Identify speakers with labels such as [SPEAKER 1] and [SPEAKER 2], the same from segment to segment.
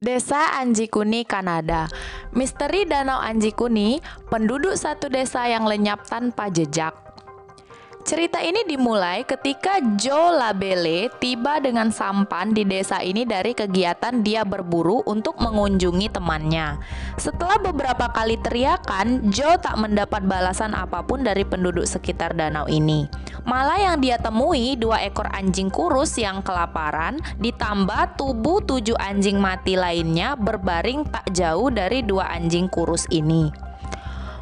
[SPEAKER 1] Desa Anjikuni, Kanada. Misteri Danau Anjikuni, penduduk satu desa yang lenyap tanpa jejak. Cerita ini dimulai ketika Joe Labelle tiba dengan sampan di desa ini dari kegiatan dia berburu untuk mengunjungi temannya. Setelah beberapa kali teriakan, Joe tak mendapat balasan apapun dari penduduk sekitar danau ini. Malah yang dia temui 2 ekor anjing kurus yang kelaparan, ditambah tubuh 7 anjing mati lainnya berbaring tak jauh dari 2 anjing kurus ini.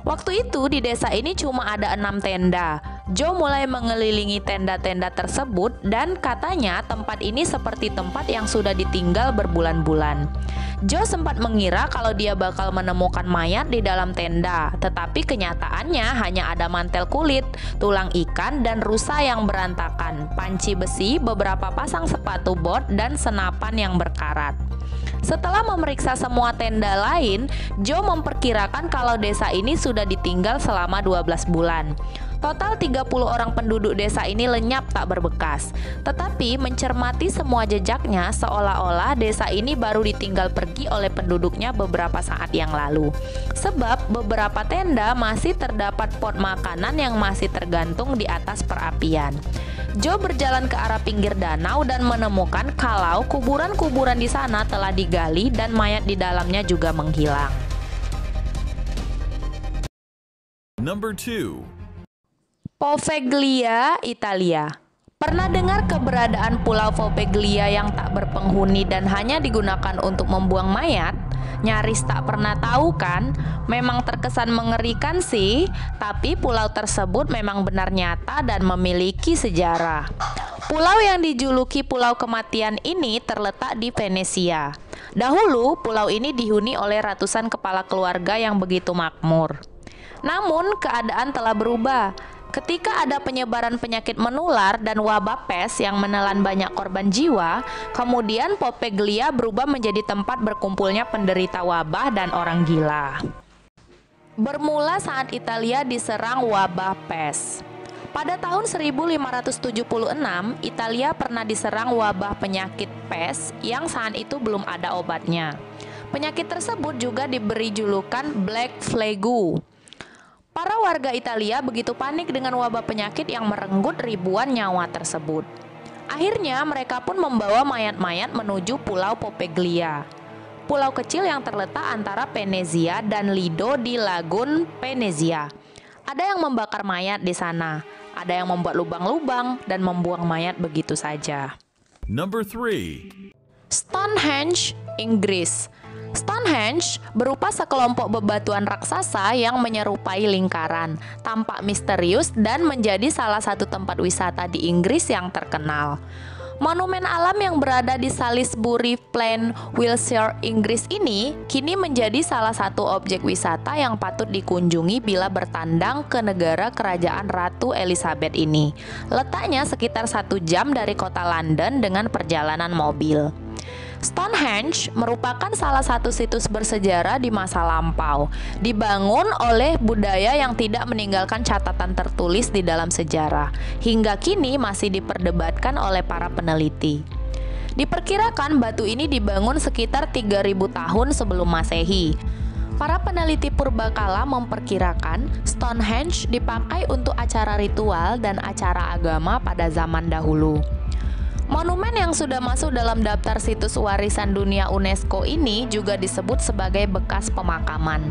[SPEAKER 1] Waktu itu di desa ini cuma ada 6 tenda. Joe mulai mengelilingi tenda-tenda tersebut dan katanya tempat ini seperti tempat yang sudah ditinggal berbulan-bulan. Joe sempat mengira kalau dia bakal menemukan mayat di dalam tenda, tetapi kenyataannya hanya ada mantel kulit, tulang ikan, dan rusa yang berantakan, panci besi, beberapa pasang sepatu bot, dan senapan yang berkarat. Setelah memeriksa semua tenda lain, Joe memperkirakan kalau desa ini sudah ditinggal selama 12 bulan. Total 30 orang penduduk desa ini lenyap tak berbekas. Tetapi mencermati semua jejaknya, seolah-olah desa ini baru ditinggal pergi oleh penduduknya beberapa saat yang lalu. Sebab beberapa tenda masih terdapat pot makanan yang masih tergantung di atas perapian. Joe berjalan ke arah pinggir danau dan menemukan kalau kuburan-kuburan di sana telah digali dan mayat di dalamnya juga menghilang.
[SPEAKER 2] Number 2.
[SPEAKER 1] Poveglia, Italia. Pernah dengar keberadaan Pulau Poveglia yang tak berpenghuni dan hanya digunakan untuk membuang mayat? Nyaris tak pernah tahu kan? Memang terkesan mengerikan sih, tapi pulau tersebut memang benar nyata dan memiliki sejarah. Pulau yang dijuluki Pulau Kematian ini terletak di Venesia. Dahulu, pulau ini dihuni oleh ratusan kepala keluarga yang begitu makmur. Namun, keadaan telah berubah. Ketika ada penyebaran penyakit menular dan wabah pes yang menelan banyak korban jiwa, kemudian Poveglia berubah menjadi tempat berkumpulnya penderita wabah dan orang gila. Bermula saat Italia diserang wabah pes. Pada tahun 1576, Italia pernah diserang wabah penyakit pes yang saat itu belum ada obatnya. Penyakit tersebut juga diberi julukan Black Plague. Para warga Italia begitu panik dengan wabah penyakit yang merenggut ribuan nyawa tersebut. Akhirnya mereka pun membawa mayat-mayat menuju Pulau Poveglia, pulau kecil yang terletak antara Venezia dan Lido di Lagun Venezia. Ada yang membakar mayat di sana, ada yang membuat lubang-lubang dan membuang mayat begitu saja.
[SPEAKER 2] Number 3.
[SPEAKER 1] Stonehenge, Inggris. Stonehenge berupa sekelompok bebatuan raksasa yang menyerupai lingkaran, tampak misterius dan menjadi salah satu tempat wisata di Inggris yang terkenal. Monumen alam yang berada di Salisbury Plain, Wiltshire, Inggris ini kini menjadi salah satu objek wisata yang patut dikunjungi bila bertandang ke negara kerajaan Ratu Elizabeth ini. Letaknya sekitar 1 jam dari kota London dengan perjalanan mobil. Stonehenge merupakan salah satu situs bersejarah di masa lampau, dibangun oleh budaya yang tidak meninggalkan catatan tertulis di dalam sejarah, hingga kini masih diperdebatkan oleh para peneliti. Diperkirakan batu ini dibangun sekitar 3000 tahun sebelum Masehi. Para peneliti purbakala memperkirakan Stonehenge dipakai untuk acara ritual dan acara agama pada zaman dahulu. Monumen yang sudah masuk dalam daftar situs warisan dunia UNESCO ini juga disebut sebagai bekas pemakaman.